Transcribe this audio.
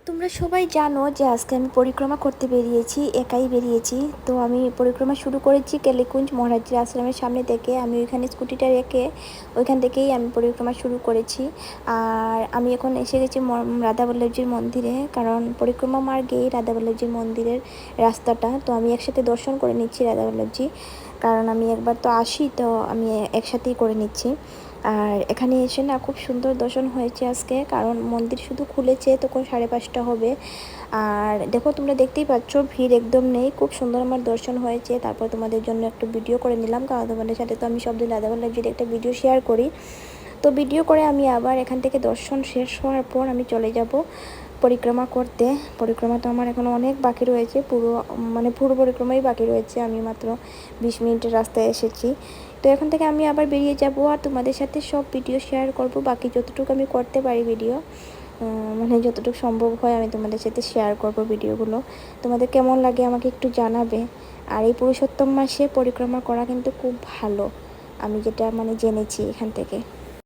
তোমরা সবাই জানো যে আজকে আমি পরিক্রমা করতে বেরিয়েছি, একাই বেরিয়েছি। তো আমি পরিক্রমা শুরু করেছি কেলিকুঞ্জ মহারাজের আশ্রমের সামনে থেকে। আমি ওইখানে স্কুটিটা রেখে ওইখান থেকেই আমি পরিক্রমা শুরু করেছি। আর আমি এখন এসে গেছি রাধাবল্লভজির মন্দিরে, কারণ পরিক্রমা মার্গেই রাধাবল্লভজির মন্দিরের রাস্তাটা। তো আমি একসাথে দর্শন করে নিচ্ছি রাধাবল্লভজি, কারণ আমি একবার তো আসি, তো আমি একসাথেই করে নিচ্ছি। আর এখানে এসে না খুব সুন্দর দর্শন হয়েছে আজকে, কারণ মন্দির শুধু খুলেছে তখন 5:30 হবে। আর দেখো, তোমরা দেখতেই পাচ্ছ ভিড় একদম নেই, খুব সুন্দর আমার দর্শন হয়েছে। তারপর তোমাদের জন্য একটু ভিডিও করে নিলাম, কারণ তোমাদের সাথে তো আমি সবদিন রাধাবল্লভজির একটা ভিডিও শেয়ার করি। তো ভিডিও করে আমি আবার এখান থেকে দর্শন শেষ হওয়ার পর আমি চলে যাব পরিক্রমা করতে। পরিক্রমা তো আমার এখন অনেক বাকি রয়েছে, পুরো পরিক্রমাই বাকি রয়েছে। আমি মাত্র 20 মিনিটের রাস্তায় এসেছি। তো এখন থেকে আমি আবার বেরিয়ে যাব আর তোমাদের সাথে সব ভিডিও শেয়ার করব। বাকি যতটুকু আমি করতে পারি ভিডিও, যতটুকু সম্ভব হয় আমি তোমাদের সাথে শেয়ার করব ভিডিওগুলো। তোমাদের কেমন লাগে আমাকে একটু জানাবে। আর এই পুরুষোত্তম মাসে পরিক্রমা করা কিন্তু খুব ভালো, আমি যেটা জেনেছি এখান থেকে।